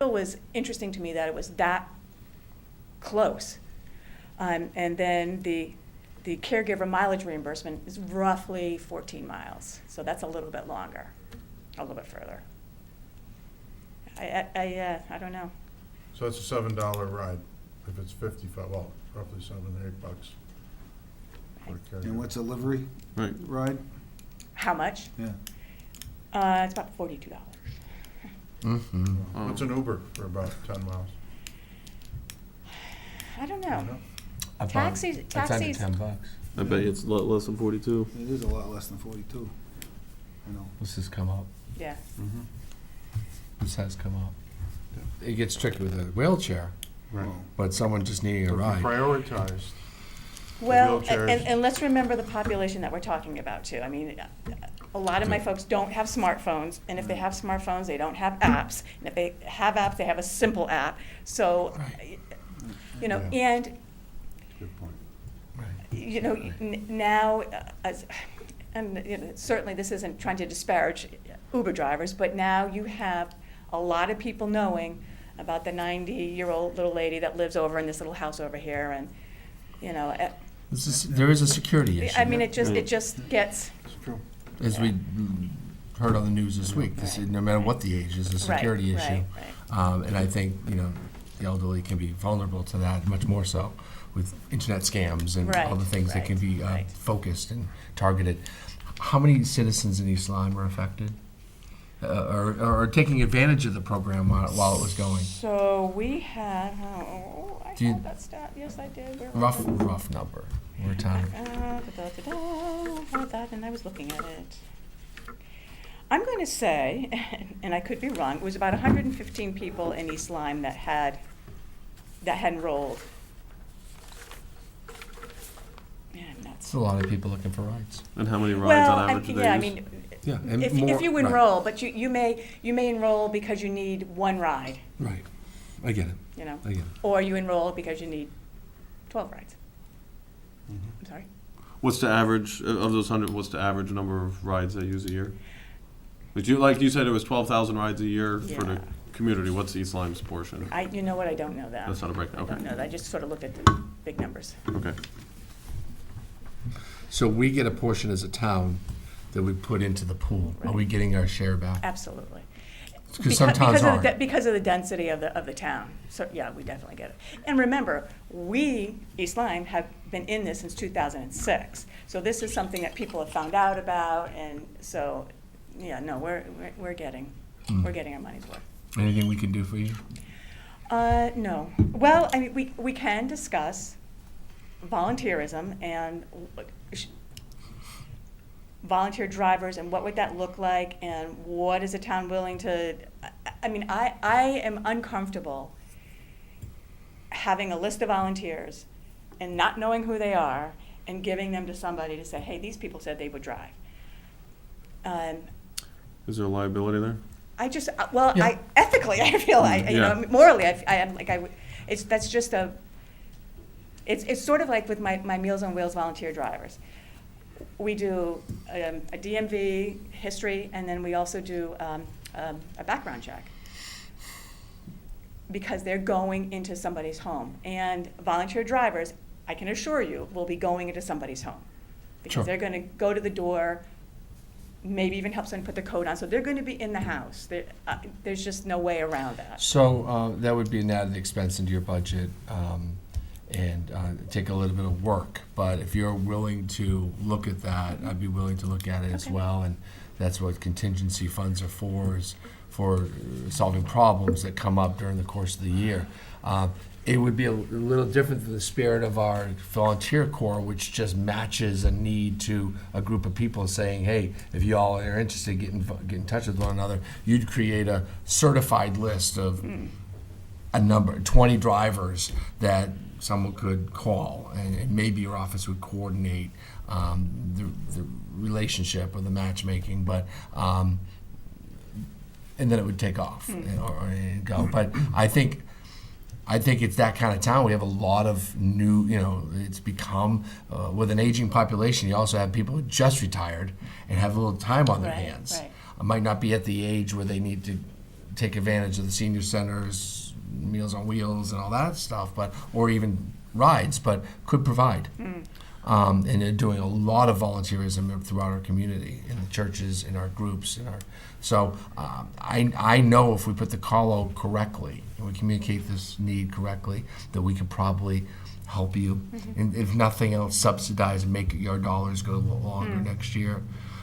It was interesting to me that it was that close. And then the caregiver mileage reimbursement is roughly 14 miles. So that's a little bit longer, a little bit further. I don't know. So it's a $7 ride. If it's 55, well, roughly $7 or $8 for a And caregiver. what's a livery Right. ride? How much? Yeah. It's about $42. Mm-hmm. What's an Uber for about 10 miles? I don't You know. know? Taxis. It's under $10. I bet you it's a lot less than 42. It is a lot less than 42. You know. This has come up. Yeah. This has come up. It gets tricky with a wheelchair, Right. but someone just needing a So if ride. you prioritized. Well, wheelchairs. and let's remember the population that we're talking about too. I mean, a lot of my folks don't have smartphones, and if they have smartphones, they don't have apps. And if they have apps, they have a simple app. So, Right. you know, Yeah. and, Good point. you know, now, and you know, certainly this isn't trying to disparage Uber drivers, but now you have a lot of people knowing about the 90-year-old little lady that lives over in this little house over here, and, you know, There is a security issue. I mean, it just gets, It's true. As we heard on the news this week, this is, no matter what the age, is a security right, issue. right. And I think, you know, the elderly can be vulnerable to that much more so with internet scams and all the Right, things that can be right. focused and targeted. How many citizens in East Lyme were affected? Or taking advantage of the program while it was going? So we had, I Do you- had that stat, yes, I did. Where was Rough it? number. We're town. I had that, and I was looking at it. I'm going to say, and I could be wrong, it was about 115 people in East Lyme that had enrolled. Yeah, It's nuts. a lot of people looking for rides. And how many rides Well, on average do they yeah, I use? mean, Yeah, and if more- you right. enroll, but you may enroll because you need one ride, Right. I get it. you know, I get it. or you enroll because you need 12 rides. Mm-hmm. I'm sorry. What's the average of those 100? What's the average number of rides they use a year? Like you said, it was 12,000 rides a year for the Yeah. community. What's East Lyme's portion? You know what, I don't know that. That's not a breakdown. I don't Okay. know that. I just sort of looked at the big numbers. Okay. So we get a portion as a town that we put into the pool. Are we getting our share back? Absolutely. Because some towns aren't. Because of the density of the town. So, yeah, we definitely get it. And remember, we, East Lyme, have been in this since 2006. So this is something that people have found out about, and so, yeah, no, we're getting our money's worth. Anything we can do for you? No. Well, I mean, we can discuss volunteerism and volunteer drivers and what would that look like and what is a town willing to, I mean, I am uncomfortable having a list of volunteers and not knowing who they are and giving them to somebody to say, hey, these people said they would drive. Is there a liability there? I just, well, Yeah. ethically, I feel, you Yeah. know, morally, I am like, that's just it's sort of like with my Meals on Wheels volunteer drivers. We do a DMV history, and then we also do a background check. Because they're going into somebody's home. And volunteer drivers, I can assure you, will be going into somebody's home. Because Sure. they're gonna go to the door, maybe even help someone put the coat on, so they're gonna be in the house. There's just no way around that. So that would be an added expense into your budget and take a little bit of work. But if you're willing to look at that, I'd be willing to look at it as Okay. well. And that's what contingency funds are for, is for solving problems that come up during the course of the year. It would be a little different than the spirit of our volunteer corps, which just matches a need to a group of people saying, hey, if you all are interested, get in touch with one another. You'd create a certified list of a number, 20 drivers that someone could call, and maybe your office would coordinate the relationship or the matchmaking, but and then it would take off and go. But I think it's that kind of town. We have a lot of new, it's become, with an aging population, you also have people who just retired and have a little time on their Right, hands. right. Might not be at the age where they need to take advantage of the senior centers, Meals on Wheels and all that stuff, or even rides, but could provide. And they're doing a lot of volunteerism throughout our community, in the churches, in our groups, I know if we put the call out correctly and we communicate this need correctly, that we could probably help you, and if nothing else, subsidize and make your dollars go a little longer next year.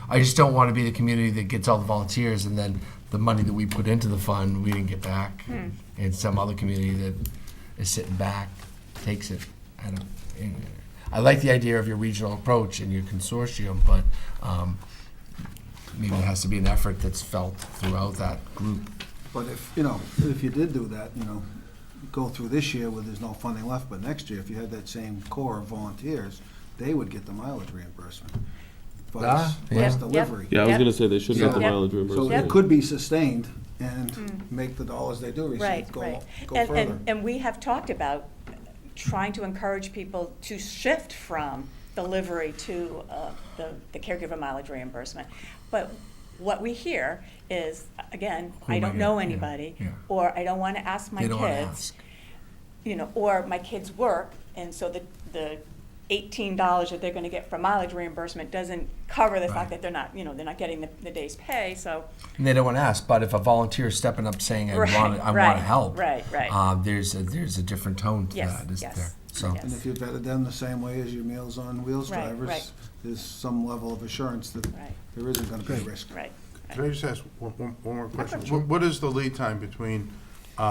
I just don't want to be the community that gets all the volunteers and then the money that we put into the fund we didn't get back, and some other community that is sitting back takes it. I like the idea of your regional approach and your consortium, but maybe it has to be an effort that's felt throughout that group. But if you did do that, go through this year where there's no funding left, but next year, if you had that same core of volunteers, they would get the mileage reimbursement. For Yeah. delivery. Yeah, I was Yep. gonna say they should get the Yep. mileage So reimbursement. it could be sustained and make the dollars they do Right, receive go right. further. And we have talked about trying to encourage people to shift from delivery to the caregiver mileage reimbursement. But what we hear is, again, Who I am I don't know gonna- yeah, anybody, yeah. or I don't want to ask my They don't want to kids, ask. or my kids work, and so the $18 that they're going to get for mileage reimbursement doesn't cover the Right. fact that they're not getting the day's pay, so. And they don't want to ask, but if a volunteer is stepping up saying, I Right, want to right, help, right, right. there's a different tone to Yes, that, isn't yes, there? So, yes. And if you vetted them the same way as your Meals on Wheels Right, drivers, right. there's some level of assurance that Right. there isn't gonna be a risk. Right. Can I just ask one more question? Sure. What is the lead time between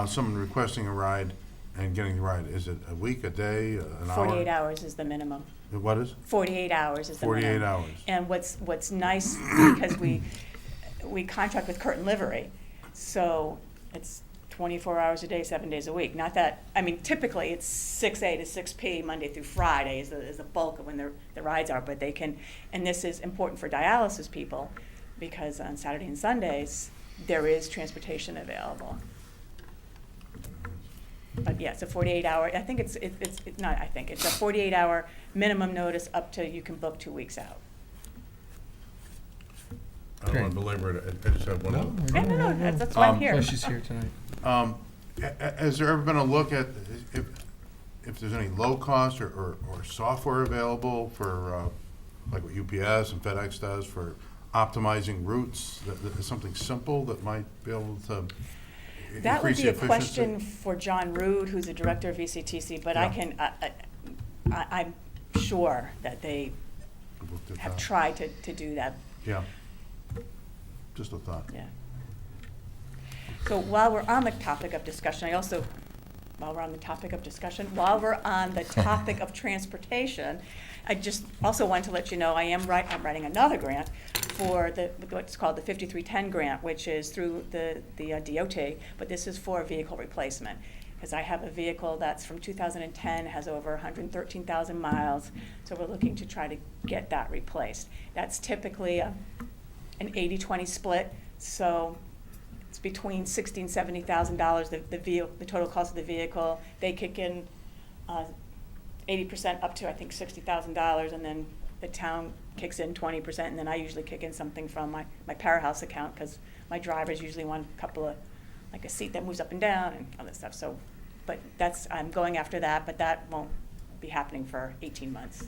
someone requesting a ride and getting the ride? Is it a week, a day, an hour? 48 hours is the minimum. What is? 48 hours is the minimum. 48 hours. And what's nice, because we contract with Curtin Livery, so it's 24 hours a day, 7 days a week. Not that, typically it's 6A to 6P, Monday through Friday is the bulk of when the rides are, but they can, and this is important for dialysis people, because on Saturday and Sundays, there is transportation available. But yeah, it's a 48-hour, I think it's a 48-hour minimum notice up to, you can book 2 weeks out. I don't want to belabor it. I just have one. No, that's why I'm here. Oh, she's here tonight. Has there ever been a look at if there's any low cost or software available for, like what UPS and FedEx does for optimizing routes? That is something simple that might be able to That would increase be the a efficiency? question for John Rood, who's the director of VCTC, but I'm sure that they Looked at have that. tried to do that, Yeah. Just a thought. yeah. So while we're on the topic of discussion, while we're on the topic of transportation, I just also want to let you know, I'm writing another grant for what's called the 5310 grant, which is through the DOT, but this is for vehicle replacement. Because I have a vehicle that's from 2010, has over 113,000 miles, so we're looking to try to get that replaced. That's typically an 80-20 split, so it's between $60,000 and $70,000, the total cost of the vehicle. They kick in 80% up to, I think, $60,000, and then the town kicks in 20%, and then I usually kick in something from my Powerhouse account, because my drivers usually want a couple of, like a seat that moves up and down and all that stuff. So, but I'm going after that, but that won't be happening for 18 months.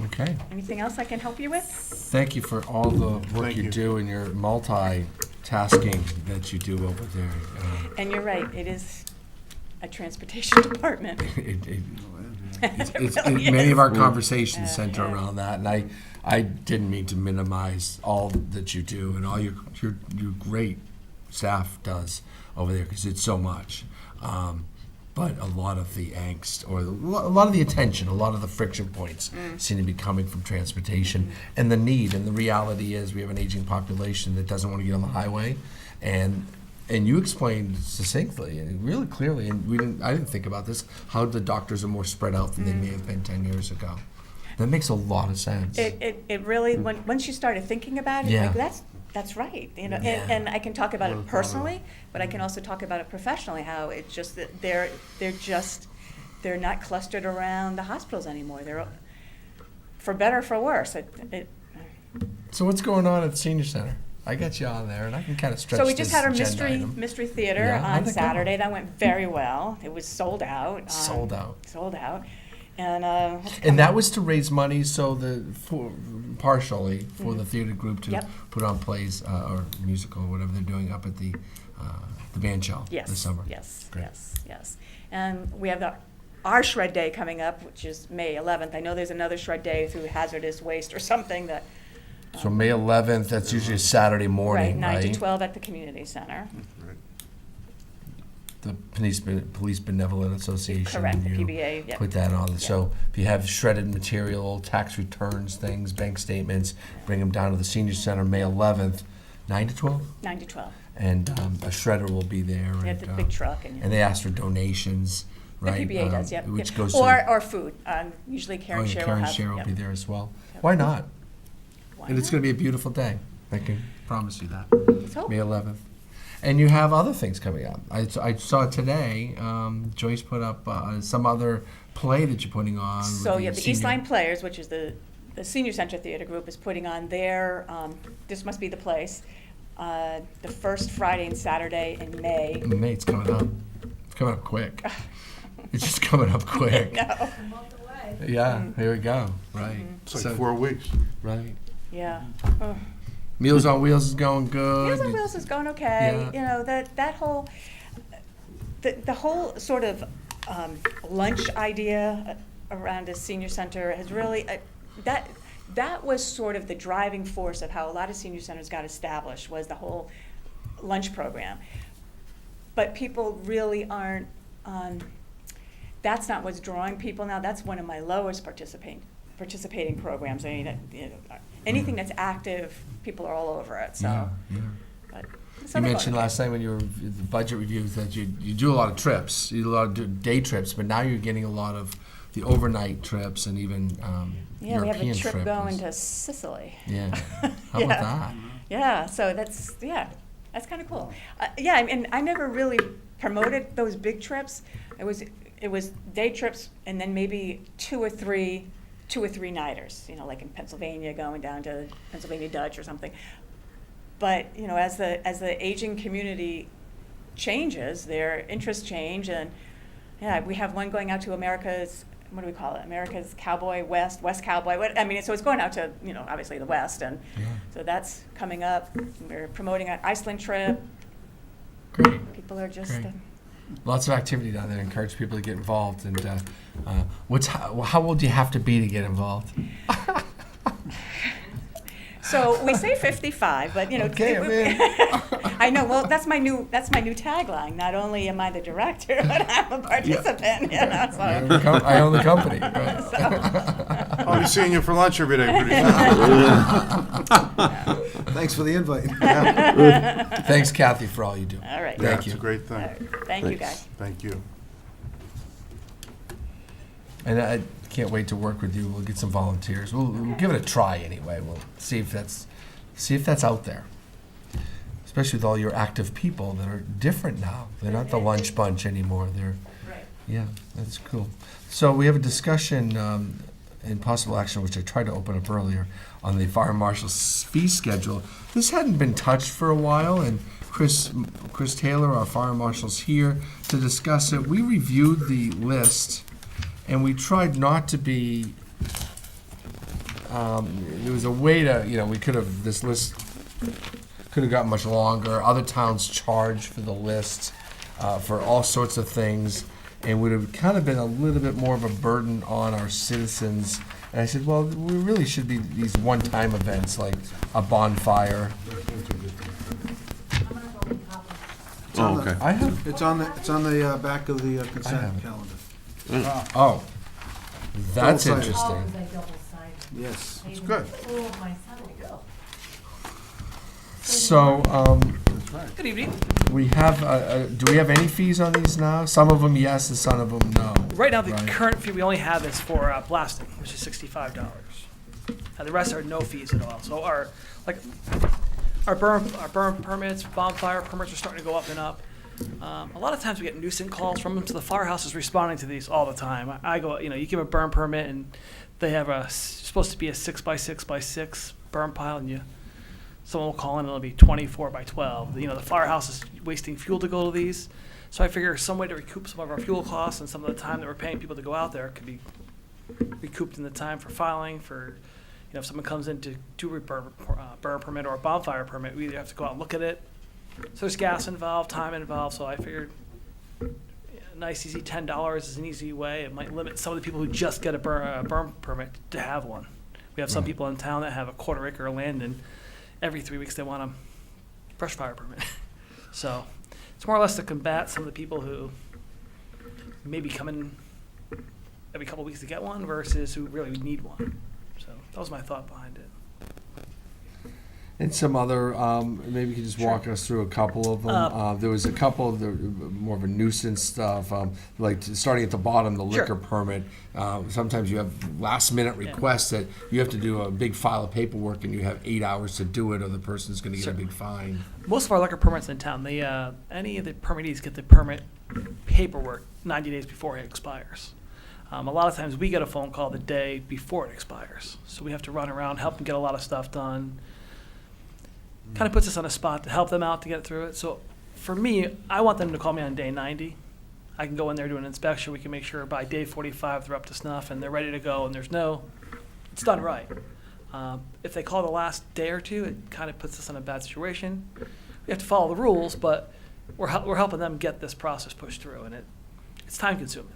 Okay. Anything else I can help you with? Thank you for all the work Thank you you. do and your multitasking that you do over there. And you're right, it is a transportation department. Many of our conversations center Yeah. around that, and I didn't mean to minimize all that you do and all your great staff does over there, because it's so much. But a lot of the angst, or a lot of the attention, a lot of the friction points seem to be coming from transportation and the need. And the reality is, we have an aging population that doesn't want to get on the highway, and you explained succinctly and really clearly, and I didn't think about this, how the doctors are more spread out than they may have been 10 years ago. That makes a lot of sense. It really, once you started thinking about it, Yeah. like, that's right. You know, Yeah. and I can talk about it personally, but I can also talk about it professionally, how it's just that they're not clustered around the hospitals anymore. They're, for better or for worse. So what's going on at the senior center? I got you on there, and I can kind of stretch So we this just had our agenda item. mystery theater Yeah, how'd on that go? Saturday. That went very well. It was sold out. Sold out. Sold out. And, And that was to raise money so partially for the theater group to Yep. put on plays or musical or whatever they're doing up at the band shell Yes, this summer. yes, Great. yes. And we have our shred day coming up, which is May 11th. I know there's another shred day through hazardous waste or something that. So May 11th, that's usually a Saturday morning, right? 9 to 12 at the community center. Right. The Police Benevolent Association. Correct, the you PBA, yep. Put that on. Yep. So if you have shredded material, tax returns, things, bank statements, bring them down to the senior center May 11th, 9 to 12? 9 to 12. And a shredder will be there. They have the big truck and. And they ask for donations, The right? PBA does, yep. Which yep. goes Or food. Usually Karen oh, yeah, Sher will Karen have. Sher will yep. be there as well. Yep. Why not? Why And it's not? going to be a beautiful day. I can promise you that. Let's hope. May 11th. And you have other things coming up. I saw today, Joyce put up some other play that you're putting on. with So, yeah, the East senior- Line Players, which is the Senior Center Theater Group, is putting on their, This Must Be the Place, the first Friday and Saturday in May. May, it's coming up. It's coming up quick. It's just coming up quick. No, Yeah, here we go. Right. It's like So- 4 weeks. Right. yeah. Oh. Meals on Wheels is going good. Meals on Wheels is going okay. Yeah. You know, that whole, the whole sort of lunch idea around a senior center has really, that was sort of the driving force of how a lot of senior centers got established, was the whole lunch program. But people really aren't, that's not what's drawing people now. That's one of my lowest participating programs. I mean, you know, anything that's active, people are all over it, so. Yeah, yeah. But, so You they're mentioned going last night when you were at the budget reviews that you do a lot of trips, you do a lot of day trips, but now you're getting a lot of the overnight trips and even Yeah, we have European a trip going trips. to Sicily. Yeah, how Yeah. about that? Yeah, so that's kind of cool. Yeah, and I never really promoted those big trips. It was day trips and then maybe two or three nighters, you know, like in Pennsylvania, going down to Pennsylvania Dutch or something. But, you know, as the aging community changes, their interests change, and yeah, we have one going out to America's, what do we call it? America's Cowboy West Cowboy. I mean, so it's going out to, you know, obviously the West, and Yeah. so that's coming up. We're promoting an Iceland trip. Great. People are just, Great. Lots of activity down there. Encourage people to get involved. And how old do you have to be to get involved? so we say 55, but you know, Okay, I'm in. I know. Well, that's my new tagline. Not only am I the director, but I'm a participant. You know, so. I own the company. Right. I'll be seeing you for lunch every day pretty soon. Thanks for the invite. Thanks, Kathy, for all you do. All right. Yeah, Thank it's you. a great All thing. right. Thank you, guys. Thank you. And I can't wait to work with you. We'll get some volunteers. We'll give it a try anyway. We'll see if that's out there. Especially with all your active people that are different now. They're not the lunch bunch anymore. They're Right. yeah, that's cool. So we have a discussion and possible action, which I tried to open up earlier, on the fire marshal's fee schedule. This hadn't been touched for a while, and Chris Taylor, our fire marshal's here to discuss it. We reviewed the list, and we tried not to be. There was a way to, we could have, this list could have gotten much longer. Other towns charge for the list for all sorts of things, and would have kind of been a little bit more of a burden on our citizens. And I said, well, we really should be these one-time events like a bonfire. Oh, okay. I have. It's on the back of the I have consent it. calendar. Oh, that's Double-sided. interesting. Yes. It's good. So, Good evening. we have. Do we have any fees on these now? Some of them yes, and some of them no. Right now, the Right. current fee we only have is for blasting, which is $65. And the rest are no fees at all. So our burn permits, bonfire permits are starting to go up and up. A lot of times we get nuisance calls from them, so the firehouse is responding to these all the time. I go, you give a burn permit and they have supposed to be a 6x6x6 burn pile and someone will call in and it'll be 24 by 12. The firehouse is wasting fuel to go to these. So I figure some way to recoup some of our fuel costs and some of the time that we're paying people to go out there could be recouped in the time for filing, for, if someone comes in to do a burn permit or a bonfire permit, we either have to go out and look at it. So there's gas involved, time involved, so I figured a nice easy $10 is an easy way. It might limit some of the people who just get a burn permit to have one. We have some people in town that have a quarter acre of land, and every 3 weeks they want a brush fire permit. So it's more or less to combat some of the people who maybe come in every couple of weeks to get one versus who really need one. So that was my thought behind it. And some other, maybe you could just walk us through a couple of them. There was a couple of the more of a nuisance stuff, like starting at the bottom, the Sure. liquor permit. Sometimes you have last minute requests that you have to do a big file of paperwork and you have 8 hours to do it or the person's going to get a big fine. Most of our liquor permits in town, any of the permittees get the permit paperwork 90 days before it expires. A lot of times we get a phone call the day before it expires. So we have to run around, help them get a lot of stuff done. Kind of puts us on a spot to help them out to get through it. So for me, I want them to call me on day 90. I can go in there, do an inspection. We can make sure by day 45 they're up to snuff and they're ready to go and it's done right. If they call the last day or two, it kind of puts us in a bad situation. We have to follow the rules, but we're helping them get this process pushed through, and it's time consuming.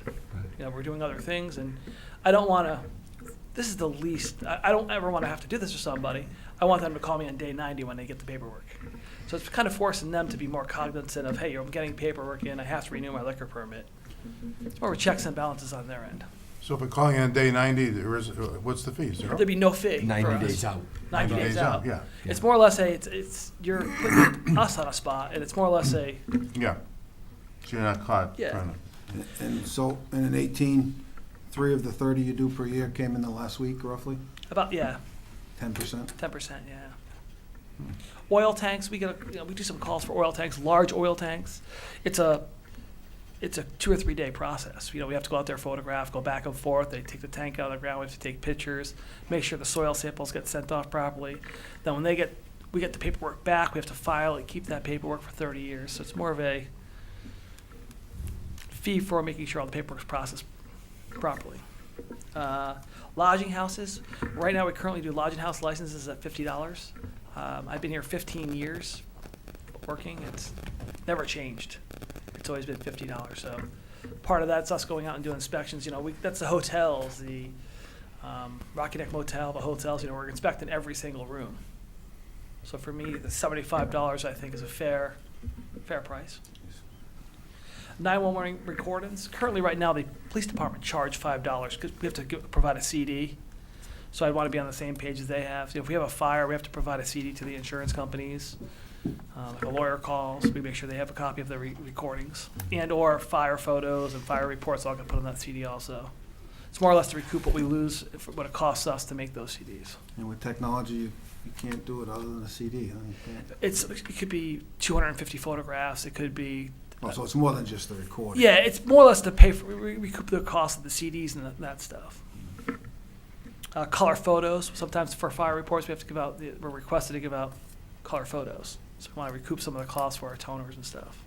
We're doing other things, and I don't want to. This is the least. I don't ever want to have to do this to somebody. I want them to call me on day 90 when they get the paperwork. So it's kind of forcing them to be more cognizant of, hey, I'm getting paperwork in. I have to renew my liquor permit. It's more of a checks and balances on their end. So if we're calling on day 90, what's the fee? Zero? There'd be no fee. 90 for us. days out. 90 days out. Yeah, It's more or less it's you're putting us on a spot, and it's more or less yeah. So you're not caught Yeah. trying to. And so, in an 18, 3 of the 30 you do per year came in the last week, roughly? about 10%? 10%, yeah. Oil tanks, we do some calls for oil tanks, large oil tanks. It's a 2 or 3 day process. We have to go out there, photograph, go back and forth. They take the tank out of the ground. We have to take pictures, make sure the soil samples get sent off properly. Then when we get the paperwork back, we have to file and keep that paperwork for 30 years. So it's more of a fee for making sure all the paperwork's processed properly. Lodging houses. Right now, we currently do lodging house licenses at $50. I've been here 15 years working. It's never changed. It's always been $50. So part of that's us going out and doing inspections. That's the hotels, the Rocky Neck Motel, the hotels. We're inspecting every single room. So for me, the $75 I think is a fair price. 911 recordings. Currently, right now, the police department charge $5 because we have to provide a CD. So I'd want to be on the same page as they have. So if we have a fire, we have to provide a CD to the insurance companies. If a lawyer calls, we make sure they have a copy of the recordings and/or fire photos and fire reports. All can put on that CD also. It's more or less to recoup what we lose, what it costs us to make those CDs. And with technology, you can't do it other than a CD, huh? You can't. It could be 250 photographs. It could be. Oh, so it's more than just the recording. Yeah, it's more or less to pay for recoup the cost of the CDs and that stuff. Color photos. Sometimes for fire reports, we have to give out. We're requested to give out color photos. So we want to recoup some of the costs for our toners and stuff.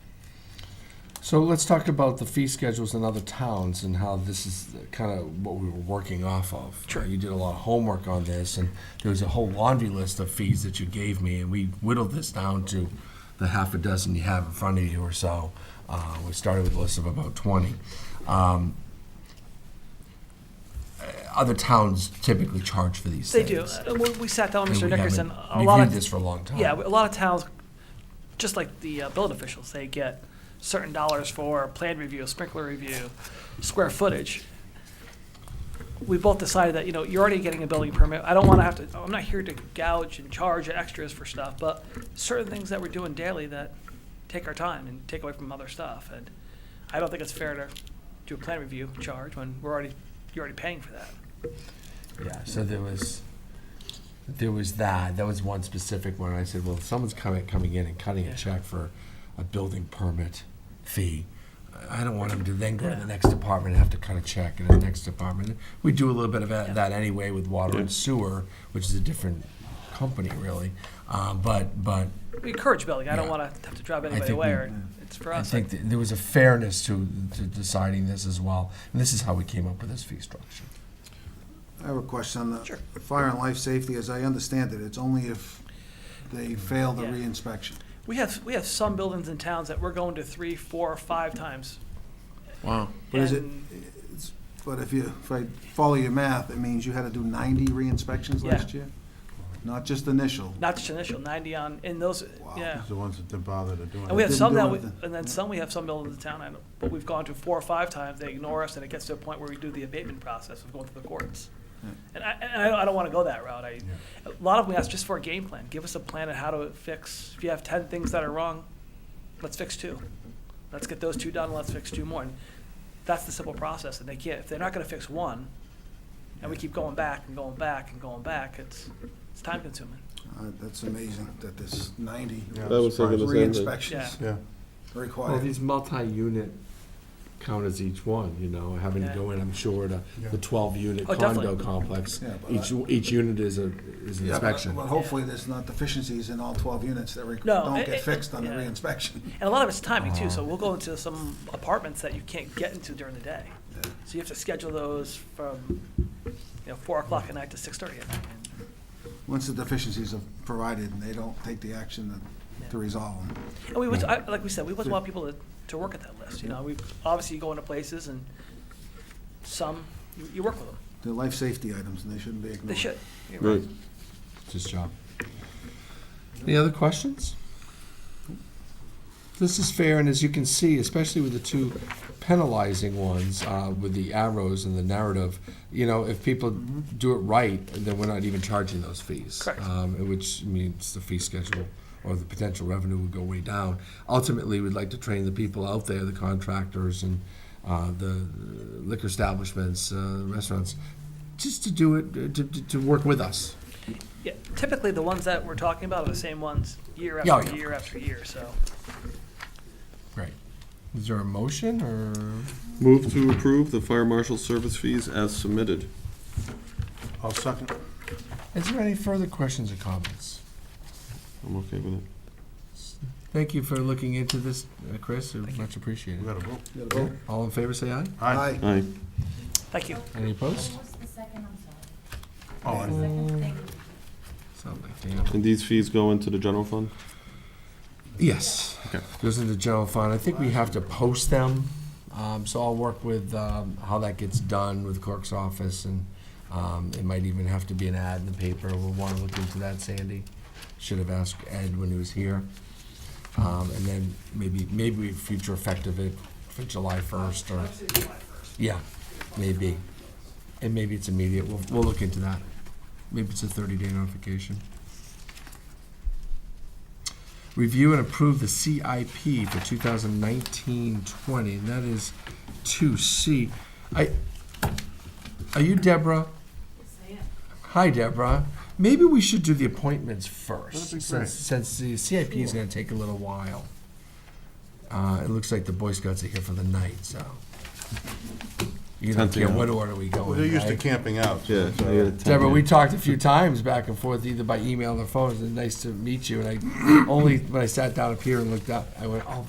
So let's talk about the fee schedules in other towns and how this is kind of what we were working off of. Sure. You did a lot of homework on this, and there was a whole laundry list of fees that you gave me, and we whittled this down to the half a dozen you have in front of you or so. We started with a list of about 20. Other towns typically charge for these They things. do. We sat down with And Mr. we Nickerson. haven't A lot reviewed of this for a long time. Yeah, a lot of towns, just like the building officials, they get certain dollars for plan review, sprinkler review, square footage. We both decided that, you're already getting a building permit. I don't want to have to, I'm not here to gouge and charge extras for stuff, but certain things that we're doing daily that take our time and take away from other stuff. And I don't think it's fair to do a plan review charge when you're already paying for that. Yeah, so there was that. That was one specific one. I said, well, if someone's coming in and cutting a check for a building permit fee, I don't want them to then go to the next department and have to cut a check in the next department. We do a little bit of that anyway with water and sewer, which is a different company, really. But We encourage building. I don't Yeah. want to have to drive anybody think away, we- or it's for I us. think there was a fairness to deciding this as well. And this is how we came up with this fee structure. I have a question on Sure. the fire and life safety. As I understand it, it's only if they fail the Yeah. re-inspection. We have some buildings in towns that we're going to 3, 4, 5 times. Wow. But is it, And- but if I follow your math, it means you had to do 90 re-inspections Yeah. last year? Not just initial? Not just initial, 90 on, in those, Wow. yeah. It's the ones that didn't bother to do And we have it. Didn't some do that, anything. and then some we have some buildings in town, I know, but we've gone to 4 or 5 times, they ignore us, and it gets to a point where we do the abatement process of going to the courts. Yeah. And I don't want to go that route. A lot of them we ask just for a game plan. Give us a plan on how to fix, if you have 10 things that are wrong, let's fix 2. Let's get those 2 done, let's fix 2 more. And that's the simple process, and they can't, if they're not going to fix 1, and we keep going back and going back and going back, it's time consuming. That's amazing that there's 90 Yeah, I was thinking the same thing. re-inspections Yeah. Well, required. these multi-unit count as each one, having to Yeah. go in, I'm sure, to Yeah. the 12-unit Oh, condo definitely. complex. Yeah, but Each unit is an Yeah, but- inspection. But hopefully there's not deficiencies in all 12 units that No, don't it- get fixed on the yeah. re-inspection. And a lot of it's timing too, so we'll go into some apartments that you can't get into during the day. Yeah. So you have to schedule those from, 4 o'clock at night to 6:30 at night. Once the deficiencies are provided and they don't take the action to resolve them. And we, like we said, we always want people to work at that list, we, obviously you go into places and some, you work with them. They're life safety items and they shouldn't be ignored. They should. You're Right. It's his job. Any other questions? This is fair, and as you can see, especially with the 2 penalizing ones, with the arrows and the narrative, if people do it right, then we're not even charging those fees. Correct. Which means the fee schedule or the potential revenue would go way down. Ultimately, we'd like to train the people out there, the contractors and the liquor establishments, restaurants, just to do it, to work with us. Yeah, typically the ones that we're talking about are the same ones year Yeah, after yeah. year after year, so. Great. Is there a motion, or? Move to approve the fire marshal service fees as submitted. I'll second. Is there any further questions or comments? I'm okay with it. Thank you for looking into this, Chris. Thank you. Much appreciated. We got a vote. You gotta vote. All in favor, say aye. Aye. Aye. Thank you. Any opposed? What's the second, I'm sorry? Oh, aye. Second, thank you. Sound like Dan. And these fees go into the general fund? Yes. Okay. Goes into general fund. I think we have to post them, so I'll work with how that gets done with clerk's office, and it might even have to be an ad in the paper. We'll want to look into that, Sandy. Should have asked Ed when he was here. And then maybe future effect of it for July 1st, or, yeah, maybe. And maybe it's immediate. We'll look into that. Maybe it's a 30-day notification. Review and approve the CIP for 2019-20, and that is 2C. Are you Deborah? Hi, Deborah. Maybe we should do the appointments first, That'd be great. since the CIP is gonna take a little while. It looks like the Boy Scouts are here for the night, so. You don't Tempting care out. what order we go Well, in, they're used to right? camping out. Yeah. so- Deborah, we talked a few times back and forth, either by email or phone. It's nice to meet you. And I only when I sat down up here and looked up, I went, "Oh,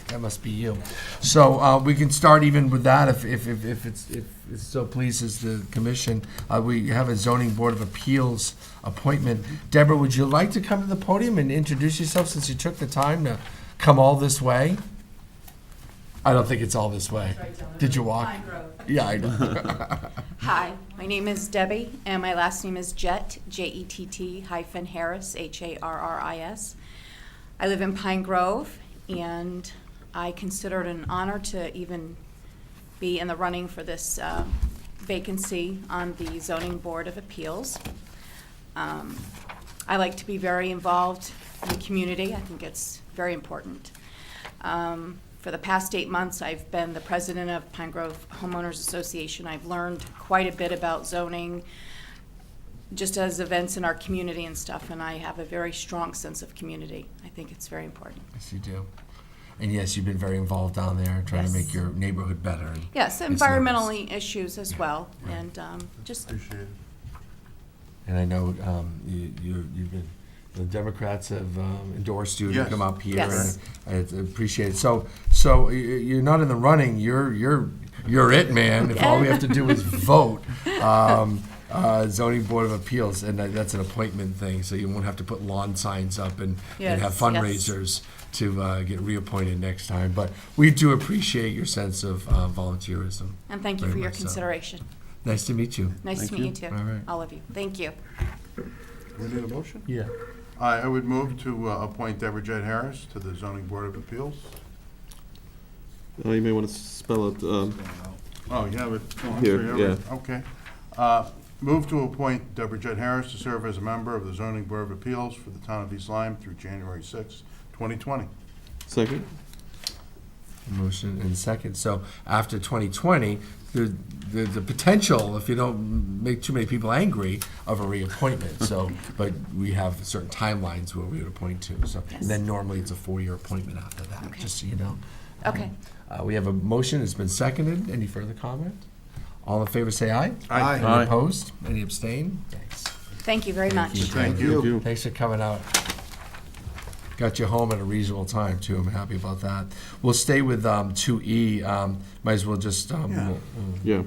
that must be you." So we can start even with that if it so pleases the commission. We have a zoning board of appeals appointment. Deborah, would you like to come to the podium and introduce yourself since you took the time to come all this way? I don't think it's all this way. Did you walk? Yeah, I know. Hi, my name is Debbie, and my last name is Jett, Jett -Harris, Harris. I live in Pine Grove, and I consider it an honor to even be in the running for this vacancy on the Zoning Board of Appeals. I like to be very involved in the community. I think it's very important. For the past 8 months, I've been the president of Pine Grove Homeowners Association. I've learned quite a bit about zoning, just as events in our community and stuff, and I have a very strong sense of community. I think it's very important. Yes, you do. And yes, you've been very involved down there, trying to Yes. make your neighborhood better. and Yes, it's environmentally issues as well, Right. and just Appreciate it. and I know you've been, the Democrats have endorsed you to Yes. come up here. Yes. And I appreciate it. So you're not in the running. You're it, man. If all we have to do is vote. Zoning Board of Appeals, and that's an appointment thing, so you won't have to put lawn signs up and have Yes, yes. fundraisers to get reappointed next time. But we do appreciate your sense of volunteerism. And thank you Very for your much so. consideration. Nice to meet you. Nice to Thank meet you too, All right. all of you. Thank you. We need a motion? Yeah. I would move to appoint Deborah Jett Harris to the Zoning Board of Appeals. You may want to spell it, Oh, you have it? Oh, I'm Here, sorry, I have it. yeah. Okay. Move to appoint Deborah Jett Harris to serve as a member of the Zoning Board of Appeals for the town of East Lyme through January 6, 2020. second? Motion and second. So after 2020, there's the potential, if you don't make too many people angry, of a reappointment. So, but we have certain timelines where we would appoint to. So, and then normally it's a 4-year appointment after that, Okay. just so you know. Okay. We have a motion. It's been seconded. Any further comment? All in favor, say aye. Aye. Any Aye. opposed? Any abstain? Thanks. Thank you very much. you. Thank you. Thanks for coming out. Got you home at a reasonable time, too. I'm happy about that. We'll stay with 2E. Might as well just, Yeah. Yeah.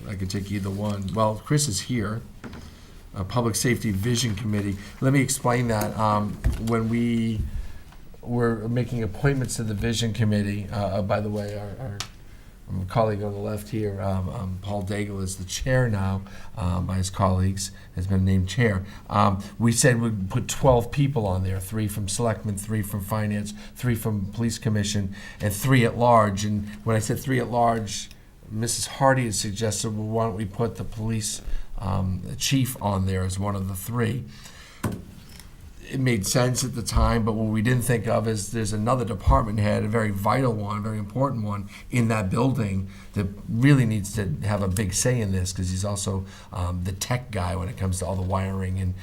I could take either one. Well, Chris is here. Public Safety Vision Committee. Let me explain that. When we were making appointments to the Vision Committee, by the way, our colleague on the left here, Paul Daigle, is the chair now, by his colleagues, has been named chair. We said we'd put 12 people on there, 3 from Selectmen, 3 from Finance, 3 from Police Commission, and 3 at large. And when I said 3 at large, Mrs. Hardy had suggested, well, why don't we put the police chief on there as one of the 3? It made sense at the time, but what we didn't think of is there's another department head, a very vital one, very important one in that building that really needs to have a big say in this, because he's also the tech guy when it comes to all the wiring and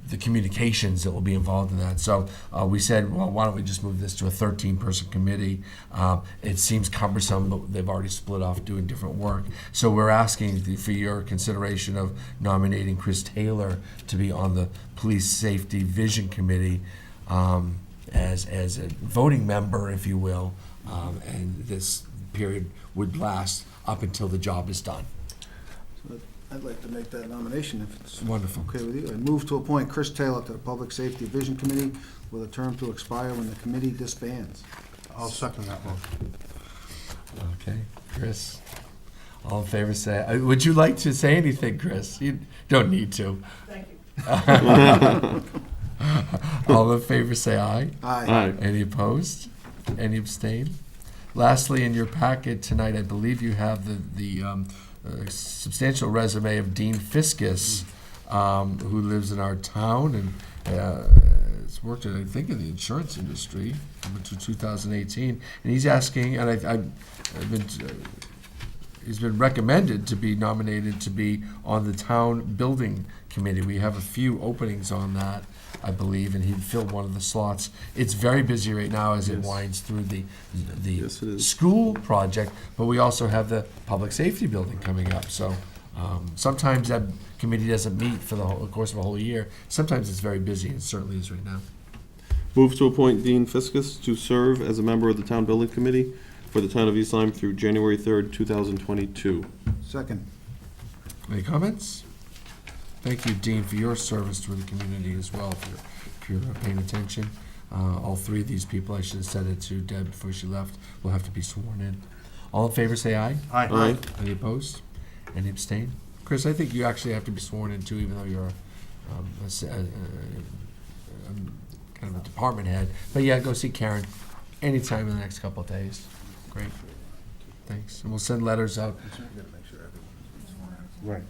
the communications that will be involved in that. So we said, well, why don't we just move this to a 13-person committee? It seems cumbersome, but they've already split off doing different work. So we're asking for your consideration of nominating Chris Taylor to be on the Police Safety Vision Committee as a voting member, if you will, and this period would last up until the job is done. I'd like to make that nomination if it's Wonderful. okay with you. I move to appoint Chris Taylor to the Public Safety Vision Committee with a term to expire when the committee disbands. I'll second that motion. Okay, Chris. All in favor, say, would you like to say anything, Chris? You don't need to. Thank you. All in favor, say aye. Aye. Any opposed? Any abstain? Lastly, in your packet tonight, I believe you have the substantial resume of Dean Fiskus, who lives in our town and has worked, I think, in the insurance industry up until 2018. And he's asking, and I've been, he's been recommended to be nominated to be on the town building committee. We have a few openings on that, I believe, and he'd fill one of the slots. It's very busy right now as it Yes. winds through the Yes, it is. school project, but we also have the public safety building coming up. So sometimes that committee doesn't meet for the course of a whole year. Sometimes it's very busy, and it certainly is right now. Move to appoint Dean Fiskus to serve as a member of the Town Building Committee for the town of East Lyme through January 3rd, 2022. Second. Any comments? Thank you, Dean, for your service to the community as well, for your paying attention. All 3 of these people, I should have said it to Deb before she left, will have to be sworn in. All in favor, say aye. Aye. Any opposed? Any abstain? Chris, I think you actually have to be sworn in too, even though you're kind of a department head. But yeah, go see Karen anytime in the next couple of days. Great. Thanks. And we'll send letters out. Right.